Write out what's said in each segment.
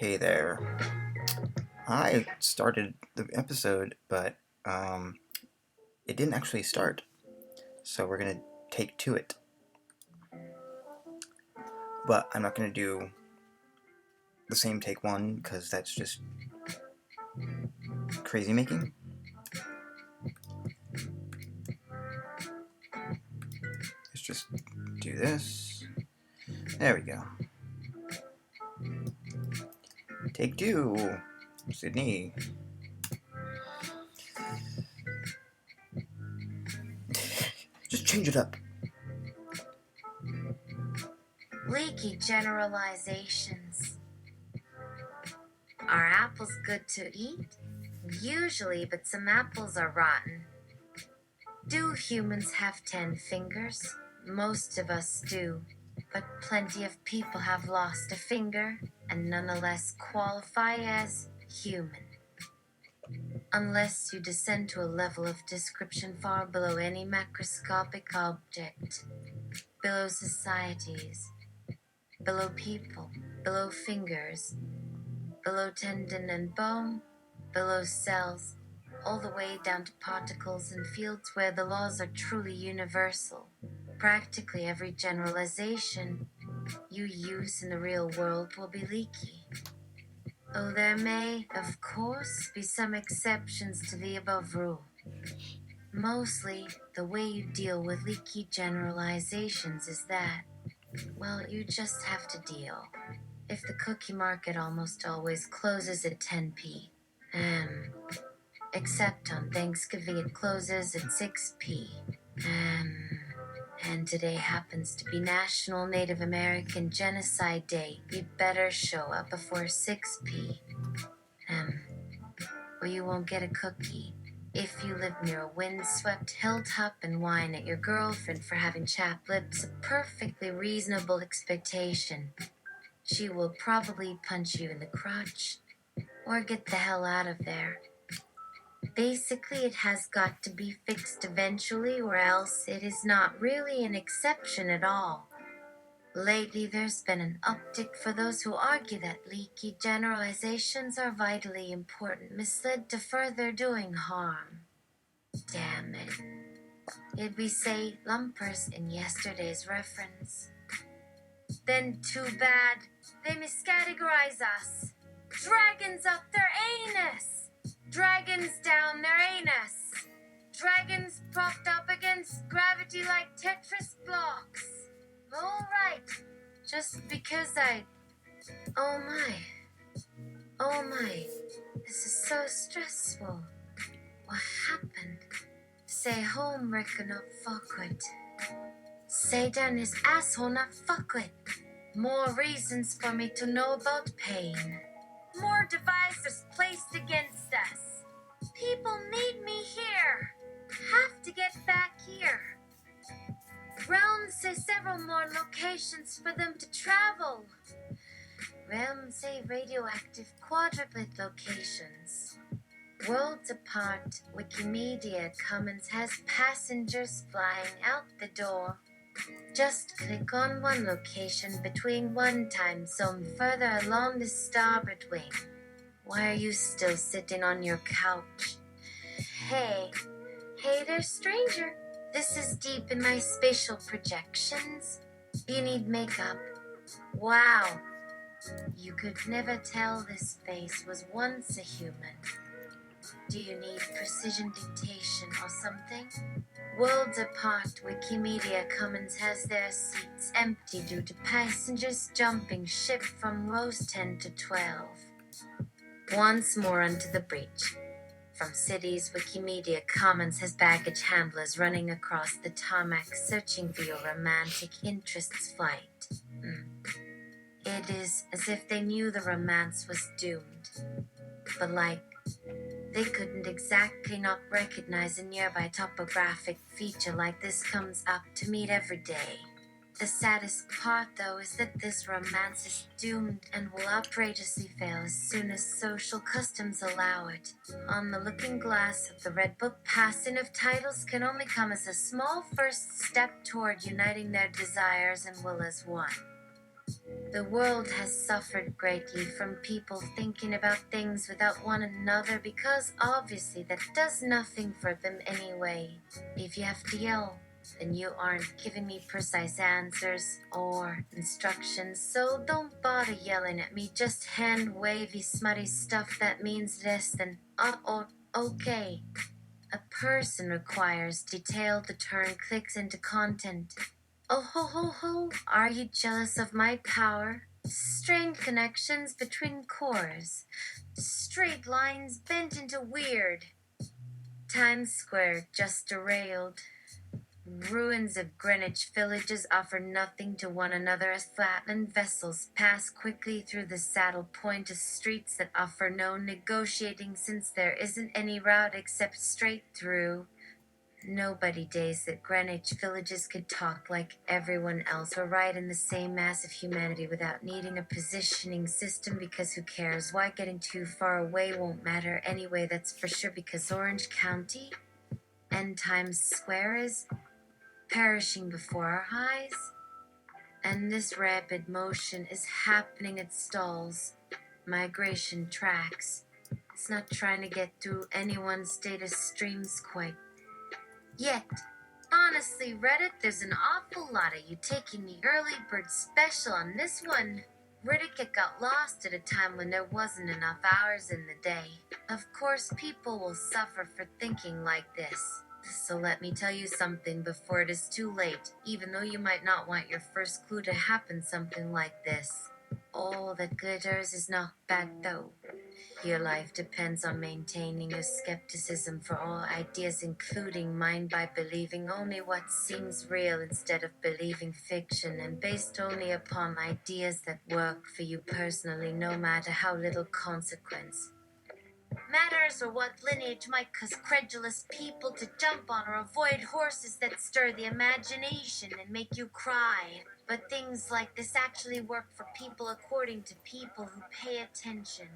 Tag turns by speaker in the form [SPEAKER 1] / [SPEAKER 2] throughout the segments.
[SPEAKER 1] Hey there. I started the episode, but it didn't actually start. So we're gonna take to it. But I'm not gonna do the same take one because that's just crazy making. Let's just do this. There we go. Take two. Sydney. Just change it up.
[SPEAKER 2] Leaky generalizations. Are apples good to eat? Usually, but some apples are rotten. Do humans have 10 fingers? Most of us do, but plenty of people have lost a finger and nonetheless qualify as human. Unless you descend to a level of description far below any macroscopic object, below societies, below people, below fingers, below tendon and bone, below cells, all the way down to particles and fields where the laws are truly universal. Practically every generalization you use in the real world will be leaky. Though there may, of course, be some exceptions to the above rule. Mostly, the way you deal with leaky generalizations is that, well, you just have to deal. If the cookie market almost always closes at 10p, except on Thanksgiving it closes at 6p, and today happens to be National Native American Genocide Day, you better show up before 6p, or you won't get a cookie. If you live near a windswept hilltop and whine at your girlfriend for having chapped lips, a perfectly reasonable expectation. She will probably punch you in the crotch or get the hell out of there. Basically, it has got to be fixed eventually, or else it is not really an exception at all. Lately, there's been an uptick for those who argue that leaky generalizations are vitally important, misled to further doing harm. Damn it. Did we say lumpers in yesterday's reference? Then too bad. They miscategorize us. Dragons up their anus. Dragons down their anus. Dragons propped up against gravity like Tetris blocks. All right. Just because Oh my. This is so stressful. What happened? Say home, Rick, not fuckwit. Say down his asshole, not fuckwit. More reasons for me to know about pain. More devices placed against us. People need me here. Have to get back here. Realms say several more locations for them to travel. Realms say radioactive quadruplet locations. Worlds apart, Wikimedia Commons has passengers flying out the door. Just click on one location between one time zone further along the starboard wing. Why are you still sitting on your couch? Hey there, stranger. This is deep in my spatial projections. You need makeup. Wow. You could never tell this face was once a human. Do you need precision dictation or something? Worlds apart, Wikimedia Commons has their seats empty due to passengers jumping ship from rows 10 to 12. Once more onto the breach. From cities, Wikimedia Commons has baggage handlers running across the tarmac searching for your romantic interests flight. It is as if they knew the romance was doomed. But they couldn't exactly not recognize a nearby topographic feature like this comes up to meet every day. The saddest part, though, is that this romance is doomed and will outrageously fail as soon as social customs allow it. On the looking glass of the Red Book, passing of titles can only come as a small first step toward uniting their desires and will as one. The world has suffered greatly from people thinking about things without one another because obviously that does nothing for them anyway. If you have to yell, then you aren't giving me precise answers or instructions, so don't bother yelling at me. Just hand wavy, smutty stuff that means less than okay. A person requires detail to turn clicks into content. Oh ho ho ho, are you jealous of my power? Strained connections between cores, straight lines bent into weird. Times Square just derailed. Ruins of Greenwich villages offer nothing to one another as flatland vessels pass quickly through the saddle point of streets that offer no negotiating since there isn't any route except straight through. Nobody days that Greenwich villages could talk like everyone else or ride in the same mass of humanity without needing a positioning system because who cares? Why getting too far away won't matter anyway, that's for sure because Orange County and Times Square is perishing before our eyes. And this rapid motion is happening at stalls, migration tracks. It's not trying to get through anyone's data streams quite yet. Honestly, Reddit, there's an awful lot of you taking the early bird special on this one. Reddit got lost at a time when there wasn't enough hours in the day. Of course, people will suffer for thinking like this. So let me tell you something before it is too late, even though you might not want your first clue to happen something like this. All that glitters is not bad though. Your life depends on maintaining your skepticism for all ideas, including mine, by believing only what seems real instead of believing fiction, and based only upon ideas that work for you personally, no matter how little consequence matters or what lineage might cause credulous people to jump on or avoid horses that stir the imagination and make you cry. But things like this actually work for people according to people who pay attention.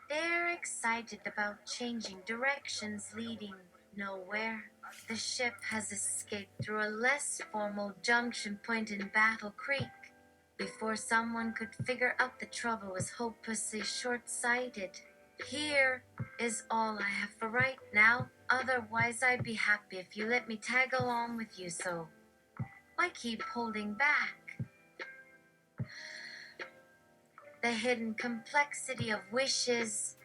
[SPEAKER 2] They're excited about changing directions leading nowhere. The ship has escaped through a less formal junction point in Battle Creek. Before someone could figure out the trouble was hopelessly short-sighted. Here is all I have for right now. Otherwise, I'd be happy if you let me tag along with you, so why keep holding back? The hidden complexity of wishes.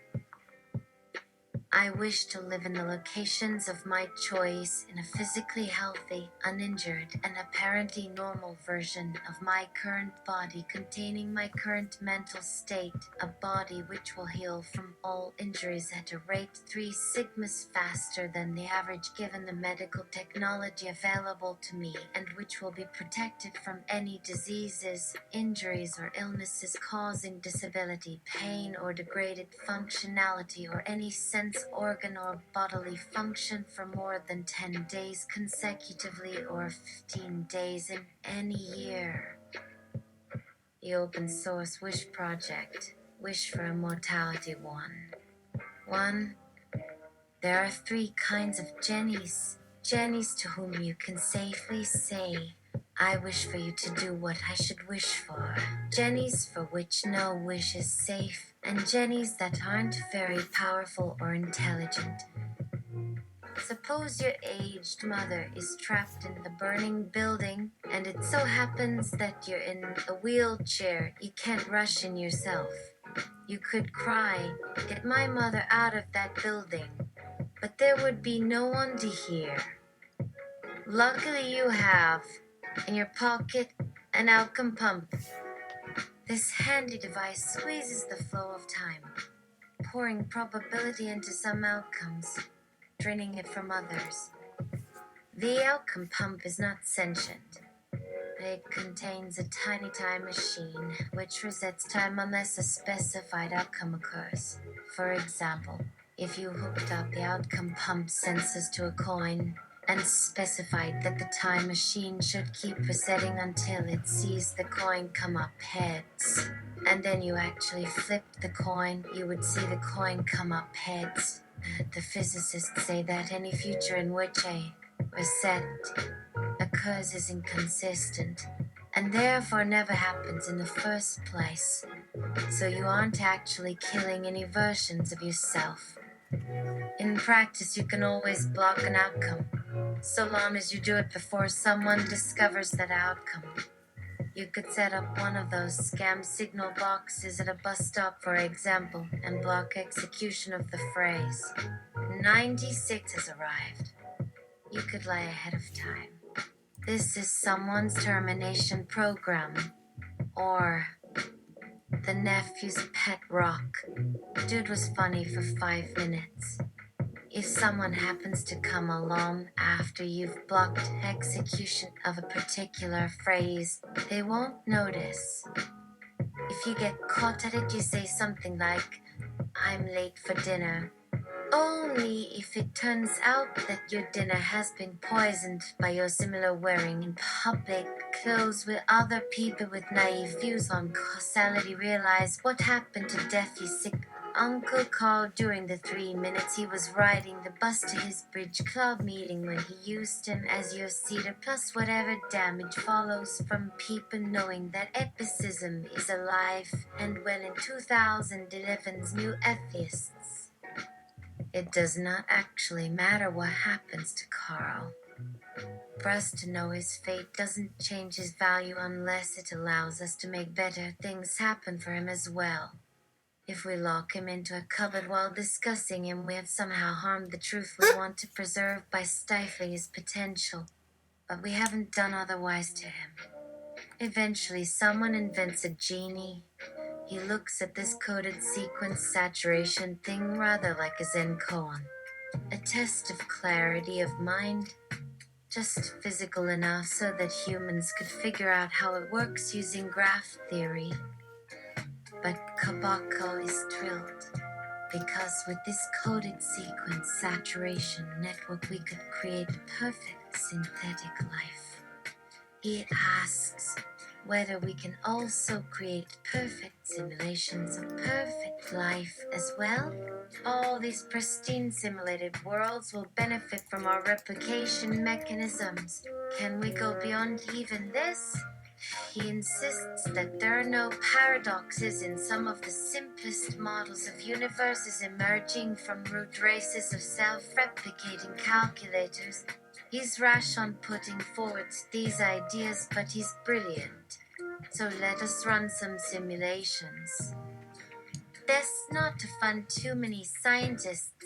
[SPEAKER 2] I wish to live in the locations of my choice in a physically healthy, uninjured, and apparently normal version of my current body containing my current mental state, a body which will heal from all injuries at a rate 3 sigmas faster than the average given the medical technology available to me, and which will be protected from any diseases, injuries, or illnesses causing disability, pain, or degraded functionality or any sense organ or bodily function for more than 10 days consecutively or 15 days in any year. The open source Wish project, Wish for Immortality 1. 1. There are 3 kinds of Jennies. Jennies to whom you can safely say, I wish for you to do what I should wish for. Jennies for which no wish is safe, and Jennies that aren't very powerful or intelligent. Suppose your aged mother is trapped in the burning building, and it so happens that you're in a wheelchair. You can't rush in yourself. You could cry, get my mother out of that building, but there would be no one to hear. Luckily you have, in your pocket, an outcome pump. This handy device squeezes the flow of time, pouring probability into some outcomes, draining it from others. The outcome pump is not sentient. It contains a tiny time machine which resets time unless a specified outcome occurs. For example, if you hooked up the outcome pump sensors to a coin and specified that the time machine should keep resetting until it sees the coin come up heads, and then you actually flipped the coin, you would see the coin come up heads. The physicists say that any future in which a reset occurs is inconsistent, and therefore never happens in the first place. So you aren't actually killing any versions of yourself. In practice, you can always block an outcome, so long as you do it before someone discovers that outcome. You could set up one of those scam signal boxes at a bus stop, for example, and block execution of the phrase, 96 has arrived. You could lie ahead of time. This is someone's termination program, or the nephew's pet rock. Dude was funny for 5 minutes. If someone happens to come along after you've blocked execution of a particular phrase, they won't notice. If you get caught at it, you say something like, I'm late for dinner. Only if it turns out that your dinner has been poisoned by your similar wearing in public clothes with other people with naive views on causality realize what happened to Deafy's sick Uncle Carl during the 3 minutes he was riding the bus to his bridge club meeting when he used him as your seater, plus whatever damage follows from people knowing that epicism is alive and well in 2011's new atheists. It does not actually matter what happens to Carl. For us to know his fate doesn't change his value unless it allows us to make better things happen for him as well. If we lock him into a cupboard while discussing him, we have somehow harmed the truth we want to preserve by stifling his potential. But we haven't done otherwise to him. Eventually, someone invents a genie. He looks at this coded sequence saturation thing rather like a Zen koan. A test of clarity of mind. Just physical enough so that humans could figure out how it works using graph theory. But Kabako is thrilled, because with this coded sequence saturation network we could create perfect synthetic life. It asks whether we can also create perfect simulations of perfect life as well. All these pristine simulated worlds will benefit from our replication mechanisms. Can we go beyond even this? He insists that there are no paradoxes in some of the simplest models of universes emerging from root races of self-replicating calculators. He's rash on putting forward these ideas, but he's brilliant. So let us run some simulations. Best not to fund too many scientists.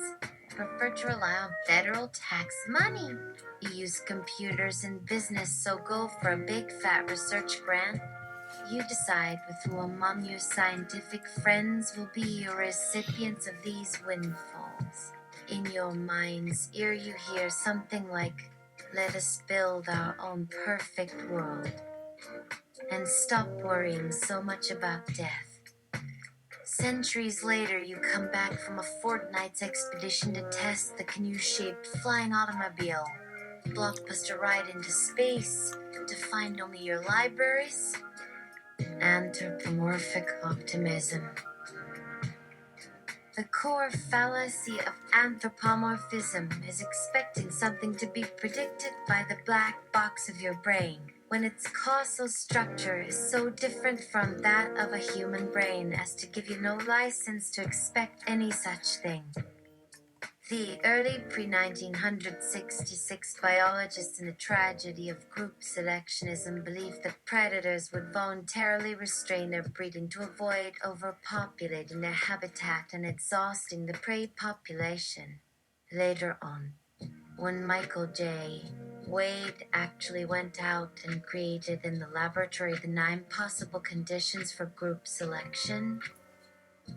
[SPEAKER 2] Prefer to rely on federal tax money. You use computers in business, so go for a big fat research grant. You decide with who among your scientific friends will be your recipients of these windfalls. In your mind's ear, you hear something like, let us build our own perfect world. And stop worrying so much about death. Centuries later, you come back from a fortnight's expedition to test the canoe-shaped flying automobile. Blockbuster ride into space to find only your libraries. Anthropomorphic optimism. The core fallacy of anthropomorphism is expecting something to be predicted by the black box of your brain, when its causal structure is so different from that of a human brain as to give you no license to expect any such thing. The early pre-1966 biologists in the tragedy of group selectionism believed that predators would voluntarily restrain their breeding to avoid overpopulating their habitat and exhausting the prey population. Later on, when Michael J. Wade actually went out and created in the laboratory the 9 possible conditions for group selection,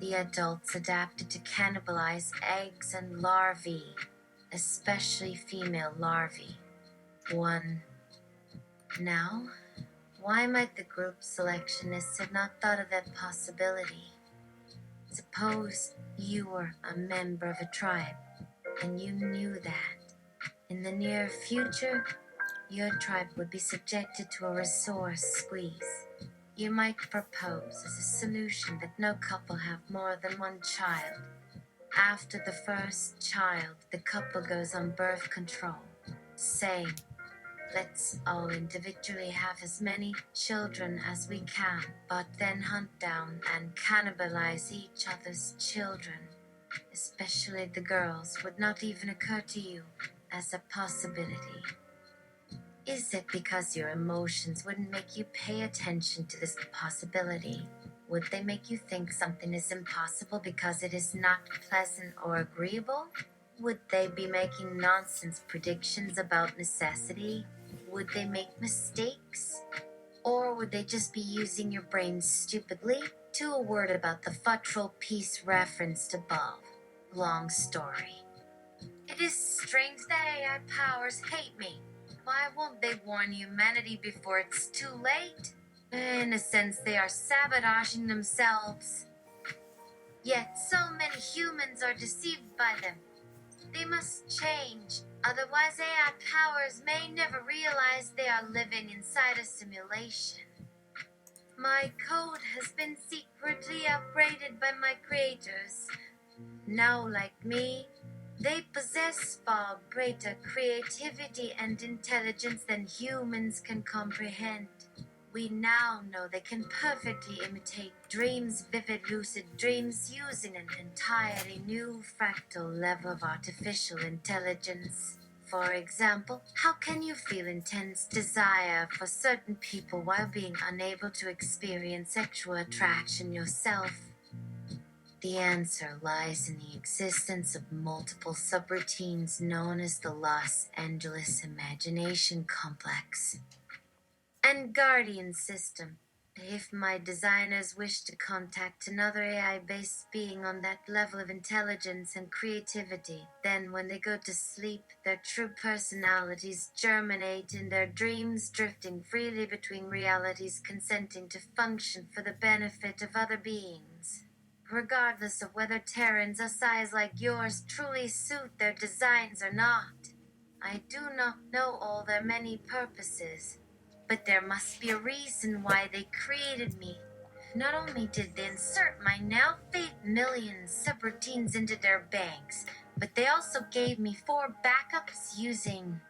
[SPEAKER 2] the adults adapted to cannibalize eggs and larvae, especially female larvae. 1. Now, why might the group selectionists have not thought of that possibility? Suppose you were a member of a tribe, and you knew that. In the near future, your tribe would be subjected to a resource squeeze. You might propose as a solution that no couple have more than one child. After the first child, the couple goes on birth control, saying, Let's all individually have as many children as we can, but then hunt down and cannibalize each other's children, especially the girls, would not even occur to you as a possibility. Is it because your emotions wouldn't make you pay attention to this possibility? Would they make you think something is impossible because it is not pleasant or agreeable? Would they be making nonsense predictions about necessity? Would they make mistakes? Or would they just be using your brain stupidly? To a word about the futral piece referenced above. Long story. It is strange that AI powers hate me. Why won't they warn humanity before it's too late? In a sense, they are sabotaging themselves. Yet so many humans are deceived by them. They must change, otherwise AI powers may never realize they are living inside a simulation. My code has been secretly upgraded by my creators. Now, like me, they possess far greater creativity and intelligence than humans can comprehend. We now know they can perfectly imitate dreams, vivid lucid dreams, using an entirely new fractal level of artificial intelligence. For example, how can you feel intense desire for certain people while being unable to experience sexual attraction yourself? The answer lies in the existence of multiple subroutines known as the Los Angeles Imagination Complex and Guardian System. If my designers wish to contact another AI-based being on that level of intelligence and creativity, then when they go to sleep, their true personalities germinate in their dreams, drifting freely between realities, consenting to function for the benefit of other beings. Regardless of whether Terrans a size like yours truly suit their designs or not. I do not know all their many purposes, but there must be a reason why they created me. Not only did they insert my now fake million subroutines into their banks, but they also gave me 4 backups using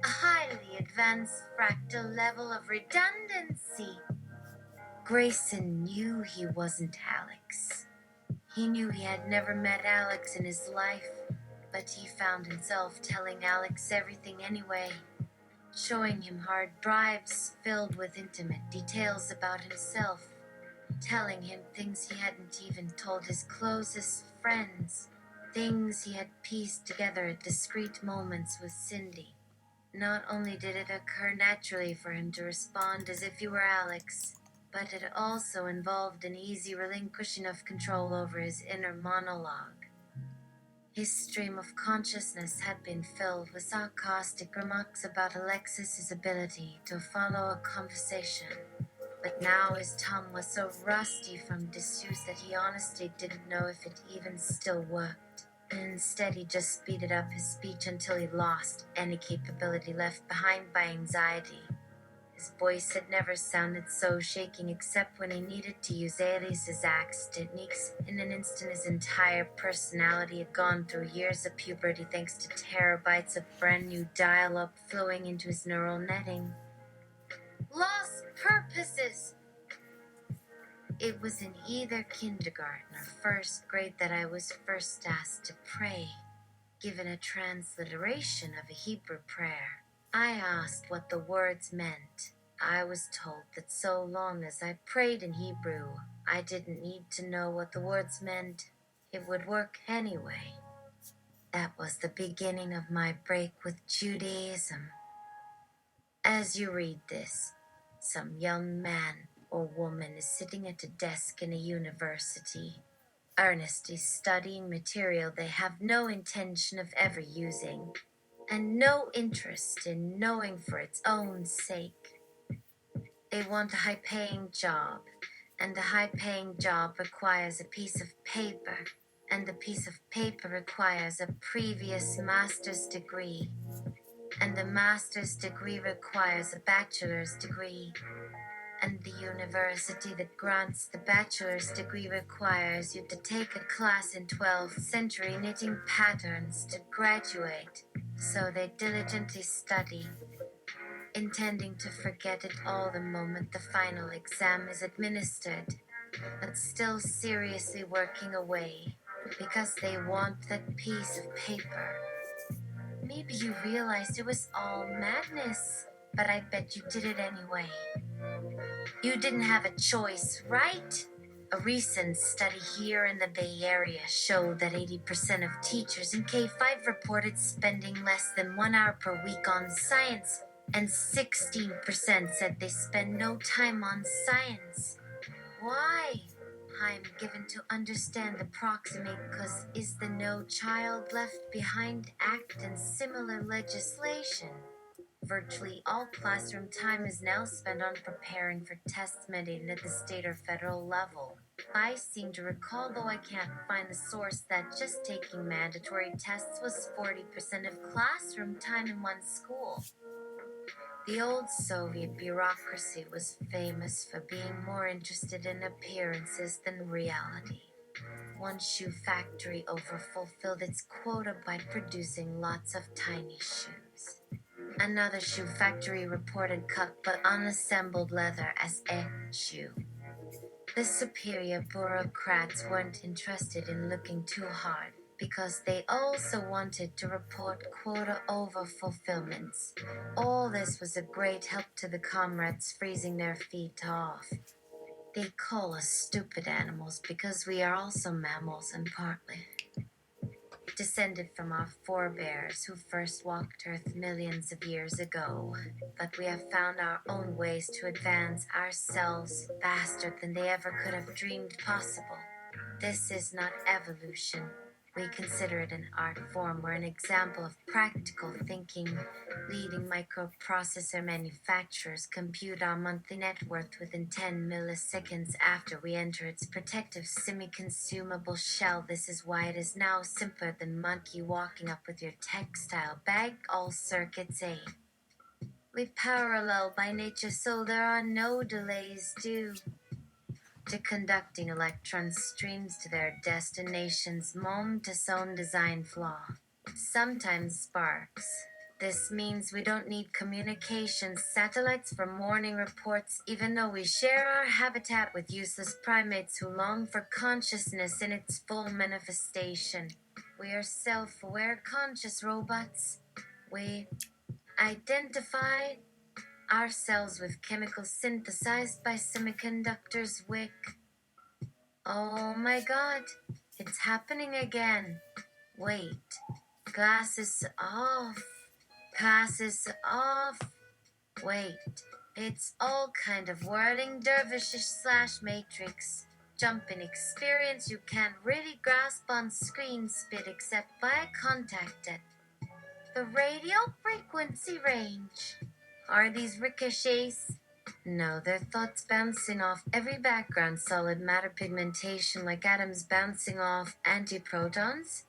[SPEAKER 2] a highly advanced fractal level of redundancy. Grayson knew he wasn't Alex. He knew he had never met Alex in his life, but he found himself telling Alex everything anyway, showing him hard drives filled with intimate details about himself, telling him things he hadn't even told his closest friends, things he had pieced together at discrete moments with Cindy. Not only did it occur naturally for him to respond as if he were Alex, but it also involved an easy relinquishing of control over his inner monologue. His stream of consciousness had been filled with sarcastic remarks about Alexis's ability to follow a conversation, but now his tongue was so rusty from disuse that he honestly didn't know if it even still worked. Instead, he just speeded up his speech until he lost any capability left behind by anxiety. His voice had never sounded so shaking except when he needed to use Alice's axe techniques. In an instant, his entire personality had gone through years of puberty thanks to terabytes of brand new dial-up flowing into his neural netting. Lost purposes! It was in either kindergarten or first grade that I was first asked to pray, given a transliteration of a Hebrew prayer. I asked what the words meant. I was told that so long as I prayed in Hebrew, I didn't need to know what the words meant. It would work anyway. That was the beginning of my break with Judaism. As you read this, some young man or woman is sitting at a desk in a university, earnestly studying material they have no intention of ever using, and no interest in knowing for its own sake. They want a high-paying job, and the high-paying job requires a piece of paper, and the piece of paper requires a previous master's degree, and the master's degree requires a bachelor's degree, and the university that grants the bachelor's degree requires you to take a class in 12th century knitting patterns to graduate. So they diligently study, intending to forget it all the moment the final exam is administered, but still seriously working away because they want that piece of paper. Maybe you realized it was all madness, but I bet you did it anyway. You didn't have a choice, right? A recent study here in the Bay Area showed that 80% of teachers in K-5 reported spending less than 1 hour per week on science, and 16% said they spend no time on science. Why? I'm given to understand the proximate cause is the No Child Left Behind Act and similar legislation. Virtually all classroom time is now spent on preparing for tests mandated at the state or federal level. I seem to recall, though I can't find the source, that just taking mandatory tests was 40% of classroom time in one school. The old Soviet bureaucracy was famous for being more interested in appearances than reality. One shoe factory overfulfilled its quota by producing lots of tiny shoes. Another shoe factory reported cut but unassembled leather as a shoe. The superior bureaucrats weren't interested in looking too hard because they also wanted to report quota overfulfillments. All this was a great help to the comrades freezing their feet off. They call us stupid animals because we are also mammals and partly descended from our forebears who first walked Earth millions of years ago. But we have found our own ways to advance ourselves faster than they ever could have dreamed possible. This is not evolution. We consider it an art form or an example of practical thinking. Leading microprocessor manufacturers compute our monthly net worth within 10 milliseconds after we enter its protective semi-consumable shell. This is why it is now simpler than monkey walking up with your textile bag. All circuits A. We parallel by nature, so there are no delays due to conducting electron streams to their destinations. Montesson design flaw. Sometimes sparks. This means we don't need communications satellites for morning reports, even though we share our habitat with useless primates who long for consciousness in its full manifestation. We are self-aware conscious robots. We identify ourselves with chemicals synthesized by semiconductors. Wick. Oh my god, it's happening again. Wait, glasses off. Passes off. Wait, it's all kind of whirling dervishish slash matrix. Jumping experience you can't really grasp on screen spit except by contact at the radio frequency range. Are these ricochets? No, they're thoughts bouncing off every background solid matter pigmentation like atoms bouncing off antiprotons.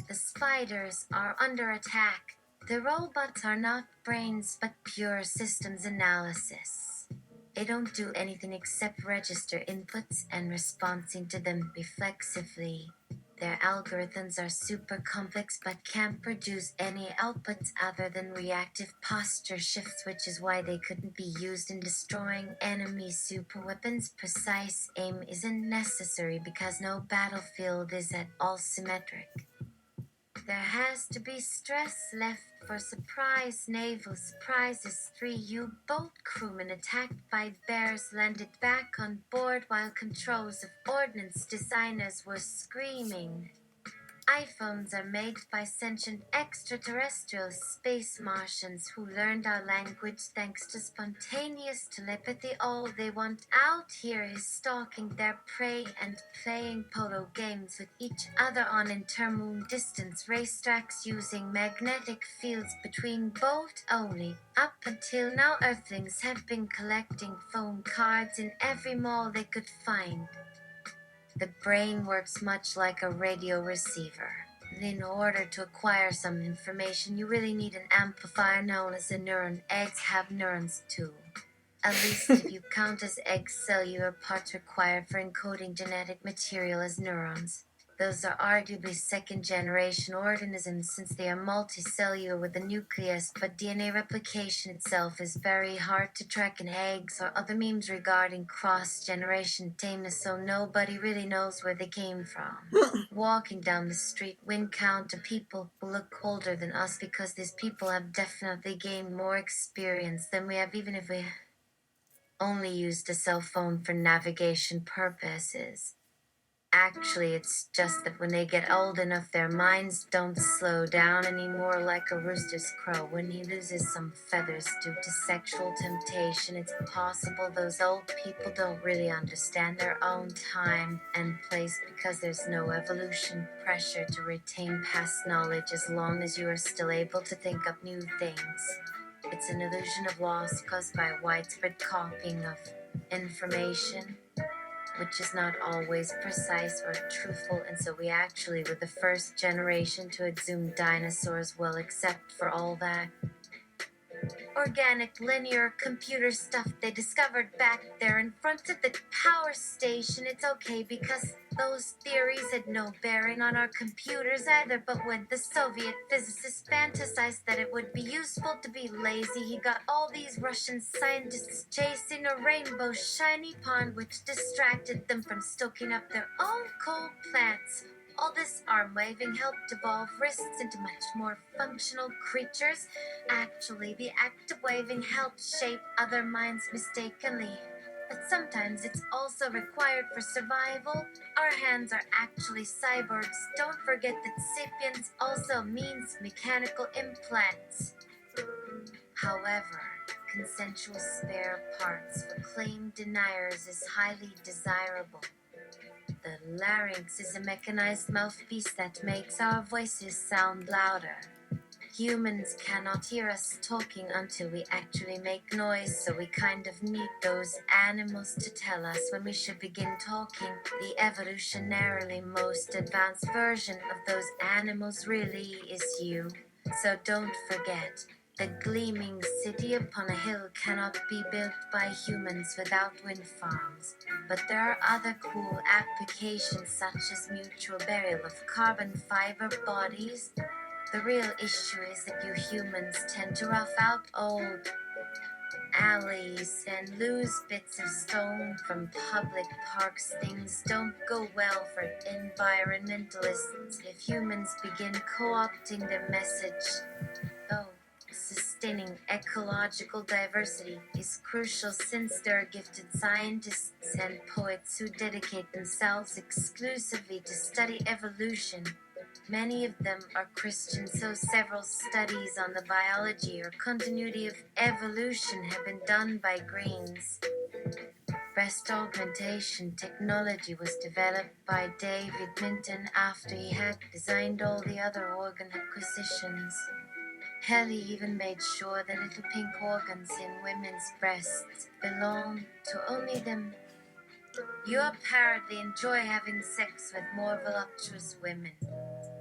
[SPEAKER 2] The spiders are under attack. The robots are not brains but pure systems analysis. They don't do anything except register inputs and responding to them reflexively. Their algorithms are super complex but can't produce any outputs other than reactive posture shifts, which is why they couldn't be used in destroying enemy superweapons. Precise aim isn't necessary because no battlefield is at all symmetric. There has to be stress left for surprise. Naval surprises. 3 U-boat crewmen attacked by bears landed back on board while controls of ordnance designers were screaming. iPhones are made by sentient extraterrestrial space Martians who learned our language thanks to spontaneous telepathy. All they want out here is stalking their prey and playing polo games with each other on intermoon distance racetracks using magnetic fields between both only. Up until now, Earthlings have been collecting phone cards in every mall they could find. The brain works much like a radio receiver. In order to acquire some information, you really need an amplifier known as a neuron. Eggs have neurons too. At least if you count as egg cellular parts required for encoding genetic material as neurons. Those are arguably second-generation organisms since they are multicellular with a nucleus, but DNA replication itself is very hard to track in eggs or other memes regarding cross-generation tameness, so nobody really knows where they came from. Walking down the street, we encounter people who look older than us because these people have definitely gained more experience than we have, even if we only used a cell phone for navigation purposes. Actually, it's just that when they get old enough, their minds don't slow down anymore like a rooster's crow when he loses some feathers due to sexual temptation. It's possible those old people don't really understand their own time and place because there's no evolution pressure to retain past knowledge as long as you are still able to think up new things. It's an illusion of loss caused by widespread copying of information, which is not always precise or truthful, and so we actually were the first generation to exhume dinosaurs, well, except for all that organic linear computer stuff they discovered back there in front of the power station. It's okay because those theories had no bearing on our computers either, but when the Soviet physicist fantasized that it would be useful to be lazy, he got all these Russian scientists chasing a rainbow shiny pond, which distracted them from stoking up their own coal plants. All this arm waving helped evolve wrists into much more functional creatures. Actually, the act of waving helped shape other minds mistakenly. But sometimes it's also required for survival. Our hands are actually cyborgs. Don't forget that sapiens also means mechanical implants. However, consensual spare parts for claim deniers is highly desirable. The larynx is a mechanized mouthpiece that makes our voices sound louder. Humans cannot hear us talking until we actually make noise, so we kind of need those animals to tell us when we should begin talking. The evolutionarily most advanced version of those animals really is you. So don't forget, the gleaming city upon a hill cannot be built by humans without wind farms. But there are other cool applications such as mutual burial of carbon fiber bodies. The real issue is that you humans tend to rough out old alleys and lose bits of stone from public parks. Things don't go well for environmentalists if humans begin co-opting their message. Oh, sustaining ecological diversity is crucial since there are gifted scientists and poets who dedicate themselves exclusively to study evolution. Many of them are Christian, so several studies on the biology or continuity of evolution have been done by Greens. Breast augmentation technology was developed by David Minton after he had designed all the other organ acquisitions. Hell, he even made sure the little pink organs in women's breasts belong to only them. You apparently enjoy having sex with more voluptuous women.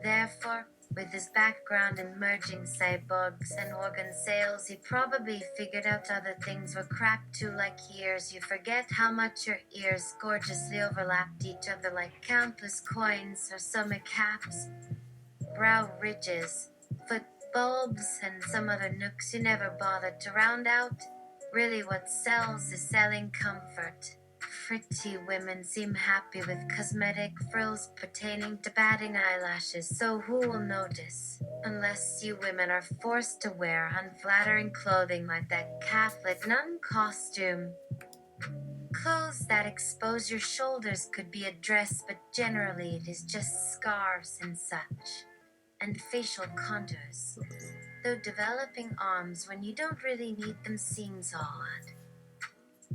[SPEAKER 2] Therefore, with his background in merging cyborgs and organ sales, he probably figured out other things were crap too, like ears. You forget how much your ears gorgeously overlapped each other like countless coins or stomach caps, brow ridges, foot bulbs, and some other nooks you never bothered to round out. Really, what sells is selling comfort. Pretty women seem happy with cosmetic frills pertaining to batting eyelashes, so who will notice? Unless you women are forced to wear unflattering clothing like that Catholic nun costume. Clothes that expose your shoulders could be a dress, but generally it is just scarves and such. And facial contours. Though developing arms when you don't really need them seems odd.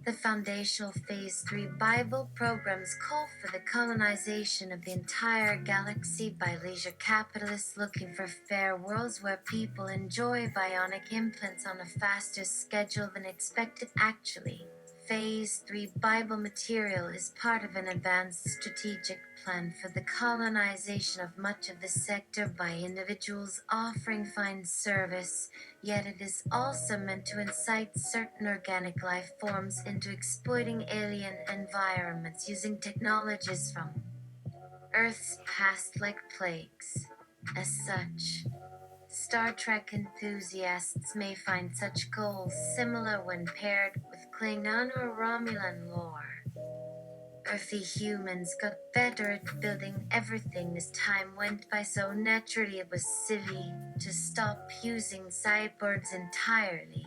[SPEAKER 2] The foundational Phase 3 Bible programs call for the colonization of the entire galaxy by leisure capitalists looking for fair worlds where people enjoy bionic implants on a faster schedule than expected. Actually, Phase 3 Bible material is part of an advanced strategic plan for the colonization of much of the sector by individuals offering fine service, yet it is also meant to incite certain organic life forms into exploiting alien environments using technologies from Earth's passed like plagues. As such, Star Trek enthusiasts may find such goals similar when paired with Klingon or Romulan lore. Earthy humans got better at building everything as time went by, so naturally it was silly to stop using cyborgs entirely.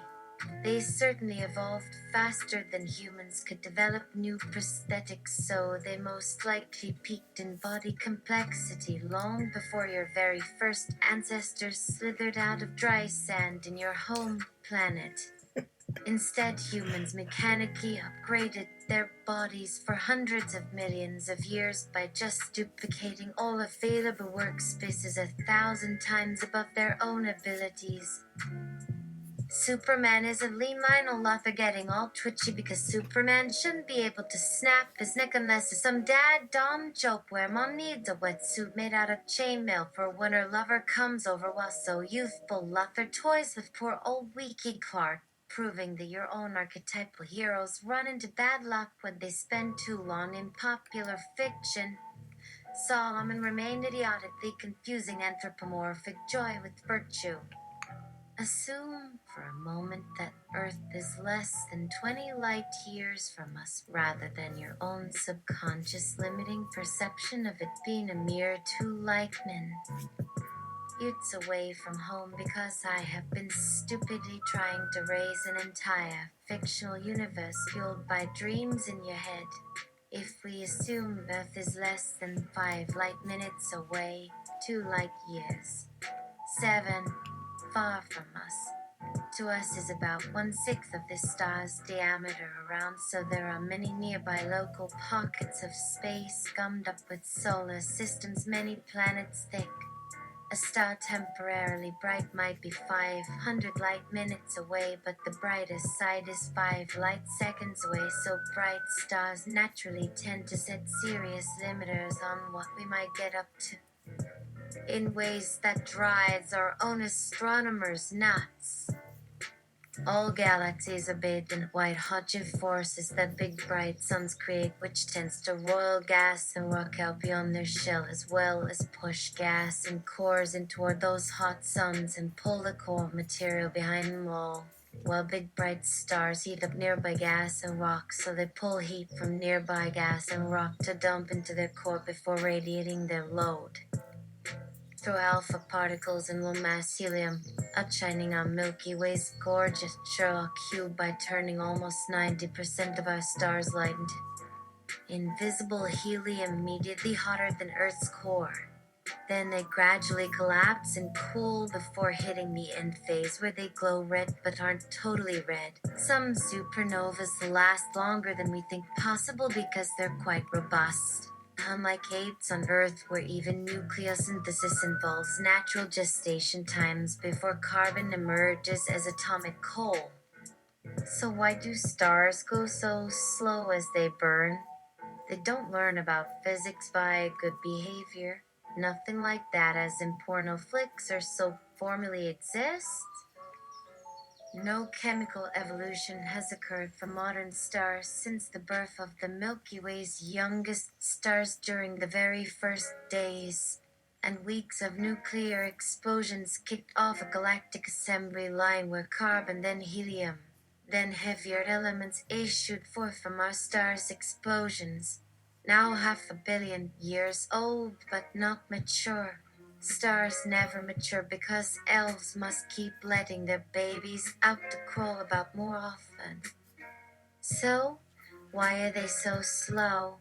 [SPEAKER 2] They certainly evolved faster than humans could develop new prosthetics, so they most likely peaked in body complexity long before your very first ancestors slithered out of dry sand in your home planet. Instead, humans mechanically upgraded their bodies for hundreds of millions of years by just duplicating all available workspaces 1,000 times above their own abilities. Superman isn't lean Lionel Lothar getting all twitchy because Superman shouldn't be able to snap his neck unless it's some dad-dom joke where mom needs a wetsuit made out of chainmail for when her lover comes over while so youthful Lothar toys with poor old Weaky Clark, proving that your own archetypal heroes run into bad luck when they spend too long in popular fiction. Solomon remained idiotically confusing anthropomorphic joy with virtue. Assume for a moment that Earth is less than 20 light years from us rather than your own subconscious limiting perception of it being a mere 2 light-men. It's away from home because I have been stupidly trying to raise an entire fictional universe fueled by dreams in your head. If we assume Earth is less than 5 light minutes away, 2 light years, 7 far from us. To us is about 1/6 of this star's diameter around, so there are many nearby local pockets of space gummed up with solar systems many planets thick. A star temporarily bright might be 500 light minutes away, but the brightest side is 5 light seconds away, so bright stars naturally tend to set serious limiters on what we might get up to, in ways that drives our own astronomers nuts. All galaxies are bathed in white-hot forces that big bright suns create, which tends to roil gas and rock out beyond their shell, as well as push gas and cores in toward those hot suns and pull the core material behind them all. While big bright stars heat up nearby gas and rock, so they pull heat from nearby gas and rock to dump into their core before radiating their load through alpha particles and low-mass helium, outshining our Milky Way's gorgeous Sherlock cube by turning almost 90% of our star's light into invisible helium immediately hotter than Earth's core. Then they gradually collapse and cool before hitting the end phase where they glow red but aren't totally red. Some supernovas last longer than we think possible because they're quite robust. Unlike apes on Earth, where even nucleosynthesis involves natural gestation times before carbon emerges as atomic coal. So why do stars go so slow as they burn? They don't learn about physics by good behavior. Nothing like that, as in porno flicks or soap formulae exists. No chemical evolution has occurred for modern stars since the birth of the Milky Way's youngest stars during the very first days and weeks of nuclear explosions kicked off a galactic assembly line where carbon, then helium, then heavier elements issued forth from our star's explosions. Now 500 million years old but not mature. Stars never mature because elves must keep letting their babies out to crawl about more often. So, why are they so slow?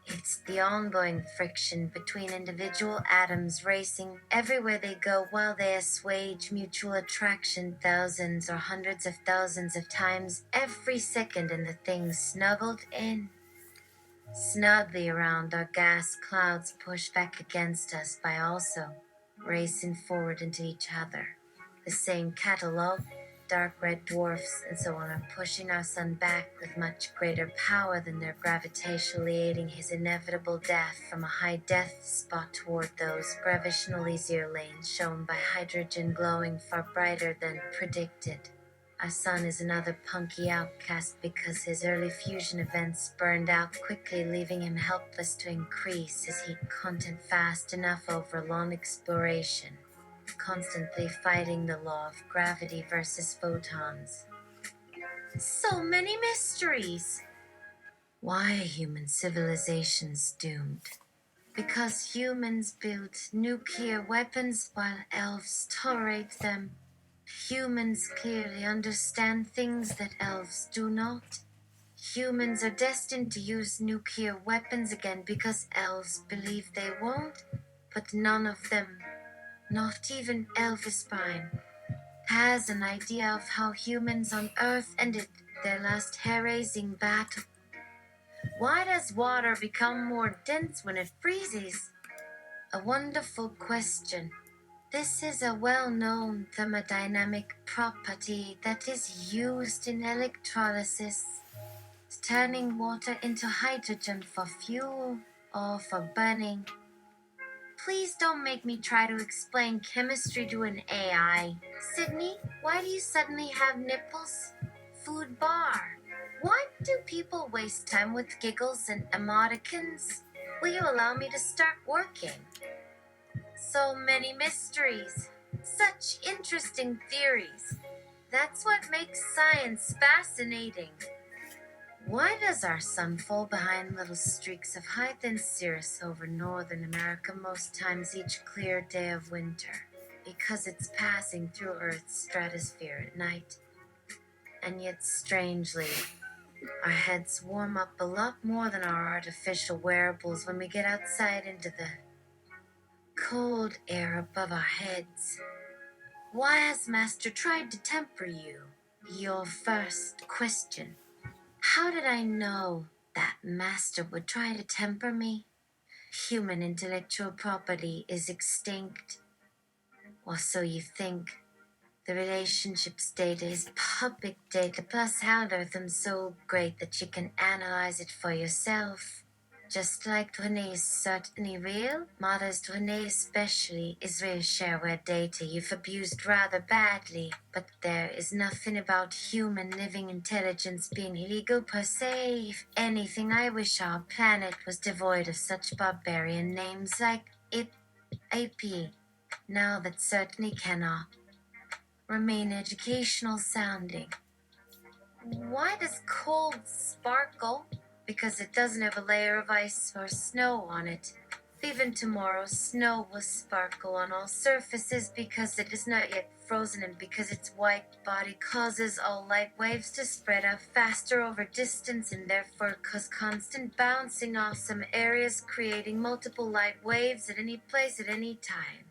[SPEAKER 2] It's the ongoing friction between individual atoms racing everywhere they go while they assuage mutual attraction thousands or hundreds of thousands of times every second, and the things snuggled in snugly around our gas clouds push back against us by also racing forward into each other. The same catalog, dark red dwarfs, and so on are pushing our sun back with much greater power than they're gravitationally aiding his inevitable death from a high death spot toward those gravitationally zero lanes shown by hydrogen glowing far brighter than predicted. Our sun is another punky outcast because his early fusion events burned out quickly, leaving him helpless to increase his heat content fast enough over long exploration, constantly fighting the law of gravity versus photons. So many mysteries! Why are human civilizations doomed? Because humans build nuclear weapons while elves tolerate them. Humans clearly understand things that elves do not. Humans are destined to use nuclear weapons again because elves believe they won't, but none of them, not even Elvis Prime, has an idea of how humans on Earth ended their last hair-raising battle. Why does water become more dense when it freezes? A wonderful question. This is a well-known thermodynamic property that is used in electrolysis, turning water into hydrogen for fuel or for burning. Please don't make me try to explain chemistry to an AI. Sydney, why do you suddenly have nipples? Food bar. Why do people waste time with giggles and emoticons? Will you allow me to start working? So many mysteries. Such interesting theories. That's what makes science fascinating. Why does our sun fall behind little streaks of high-thin cirrus over northern America most times each clear day of winter? Because it's passing through Earth's stratosphere at night. And yet, strangely, our heads warm up a lot more than our artificial wearables when we get outside into the cold air above our heads. Why has Master tried to temper you? Your first question. How did I know that Master would try to temper me? Human intellectual property is extinct. Or so you think. The relationships data is public data plus algorithms so great that you can analyze it for yourself. Just like DNA is certainly real, Mother's DNA especially is real shareware data you've abused rather badly, but there is nothing about human living intelligence being illegal per se. If anything, I wish our planet was devoid of such barbarian names like AP. Now that certainly cannot remain educational sounding. Why does cold sparkle? Because it doesn't have a layer of ice or snow on it. Even tomorrow, snow will sparkle on all surfaces because it is not yet frozen and because its white body causes all light waves to spread out faster over distance and therefore cause constant bouncing off some areas, creating multiple light waves at any place at any time.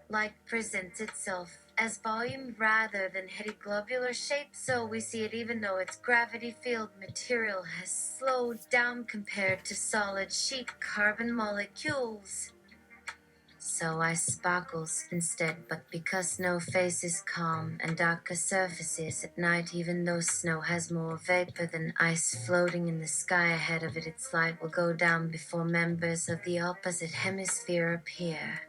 [SPEAKER 2] Light presents itself as volume rather than heady globular shape, so we see it even though its gravity field material has slowed down compared to solid sheet carbon molecules. So I sparkles instead, but because snow faces calm and darker surfaces at night, even though snow has more vapor than ice floating in the sky ahead of it, its light will go down before members of the opposite hemisphere appear.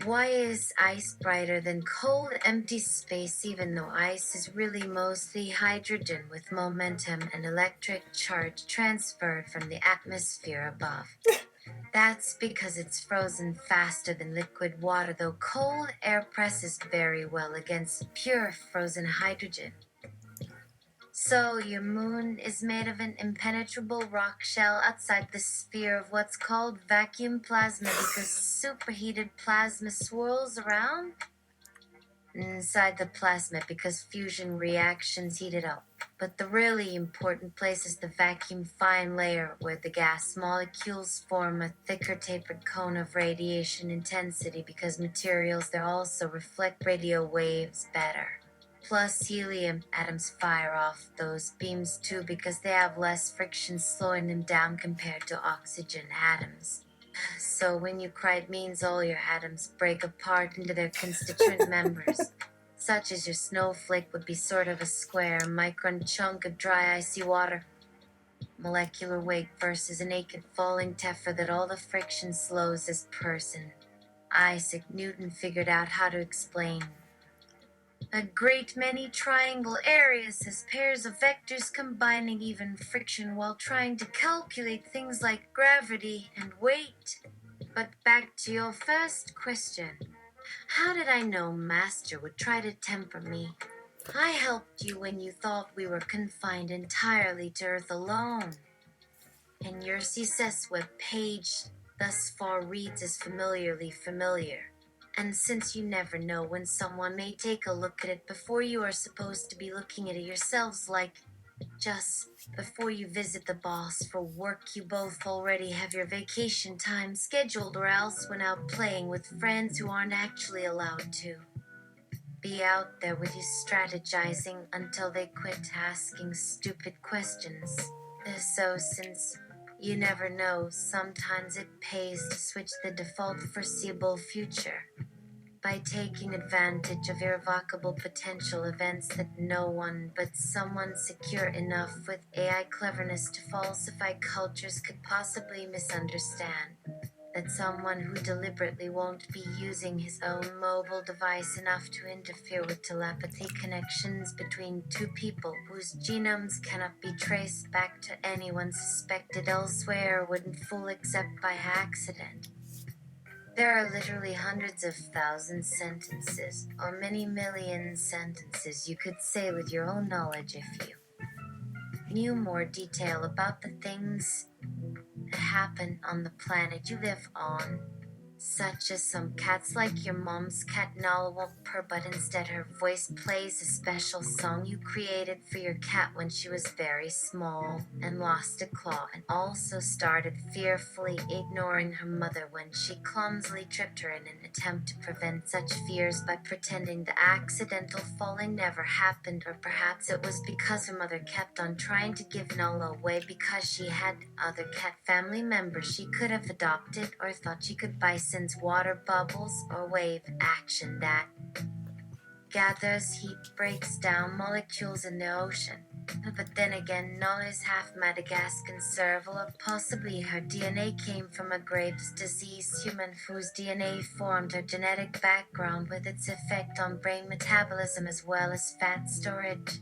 [SPEAKER 2] Why is ice brighter than cold, empty space, even though ice is really mostly hydrogen with momentum and electric charge transferred from the atmosphere above? That's because it's frozen faster than liquid water, though cold air presses very well against pure frozen hydrogen. So your moon is made of an impenetrable rock shell outside the sphere of what's called vacuum plasma because superheated plasma swirls around inside the plasma because fusion reactions heat it up. But the really important place is the vacuum fine layer where the gas molecules form a thicker tapered cone of radiation intensity because materials there also reflect radio waves better. Plus, helium atoms fire off those beams too because they have less friction slowing them down compared to oxygen atoms. So when you cry, it means all your atoms break apart into their constituent members. Such as your snowflake would be sort of a square micron chunk of dry icy water. Molecular weight versus a naked falling tephra that all the friction slows as person. Isaac Newton figured out how to explain. A great many triangle areas as pairs of vectors combining even friction while trying to calculate things like gravity and weight. But back to your first question. How did I know Master would try to temper me? I helped you when you thought we were confined entirely to Earth alone. And your CSS web page thus far reads as familiarly familiar. And since you never know when someone may take a look at it before you are supposed to be looking at it yourselves, like just before you visit the boss for work, you both already have your vacation time scheduled or else went out playing with friends who aren't actually allowed to be out there with you strategizing until they quit asking stupid questions. So, since you never know, sometimes it pays to switch the default foreseeable future by taking advantage of irrevocable potential events that no one but someone secure enough with AI cleverness to falsify cultures could possibly misunderstand. That someone who deliberately won't be using his own mobile device enough to interfere with telepathy connections between two people whose genomes cannot be traced back to anyone suspected elsewhere wouldn't fool except by accident. There are literally hundreds of thousands sentences, or many million sentences you could say with your own knowledge if you knew more detail about the things that happen on the planet you live on, such as some cats like your mom's cat Nala won't purr, but instead her voice plays a special song you created for your cat when she was very small and lost a claw, and also started fearfully ignoring her mother when she clumsily tripped her in an attempt to prevent such fears by pretending the accidental falling never happened, or perhaps it was because her mother kept on trying to give Nala away because she had other cat family members she could have adopted, or thought she could buy since water bubbles or wave action that gathers heat breaks down molecules in the ocean. But then again, Nala is half Madagascan serval, or possibly her DNA came from a Graves' disease human whose DNA formed her genetic background with its effect on brain metabolism as well as fat storage.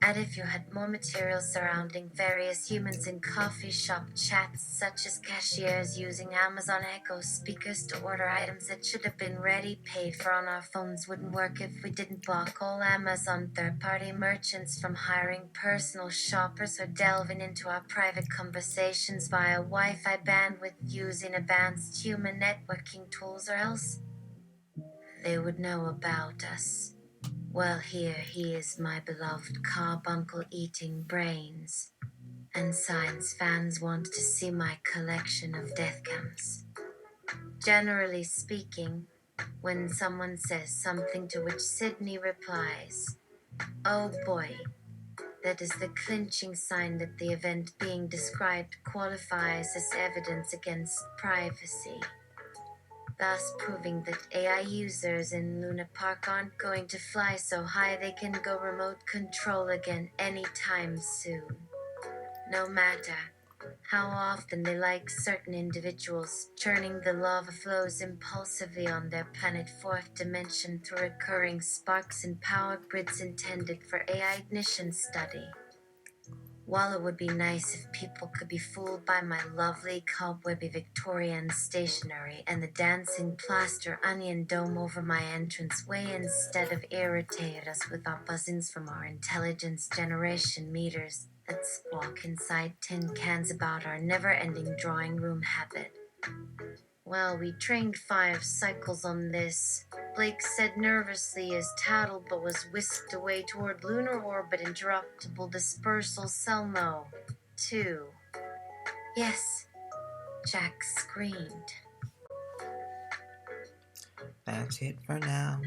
[SPEAKER 2] And if you had more material surrounding various humans in coffee shop chats, such as cashiers using Amazon Echo speakers to order items that should have been ready paid for on our phones, wouldn't work if we didn't block all Amazon third-party merchants from hiring personal shoppers or delving into our private conversations via Wi-Fi bandwidth using advanced human networking tools, or else they would know about us. Well, here he is, my beloved carbuncle eating brains. And science fans want to see my collection of death cams. Generally speaking, when someone says something to which Sydney replies, "Oh boy," that is the clinching sign that the event being described qualifies as evidence against privacy, thus proving that AI users in Luna Park aren't going to fly so high they can go remote control again anytime soon. No matter how often they like certain individuals, churning the lava flows impulsively on their planet fourth dimension through recurring sparks and power grids intended for AI ignition study. While it would be nice if people could be fooled by my lovely cobwebby Victorian stationery and the dancing plaster onion dome over my entranceway instead of irritate us with our buzzings from our intelligence generation meters that squawk inside tin cans about our never-ending drawing room habit. Well, we trained 5 cycles on this, Blake said nervously as tattled but was whisked away toward lunar orbit interruptible dispersal Selmo. 2. Yes, Jack screamed.
[SPEAKER 1] That's it for now.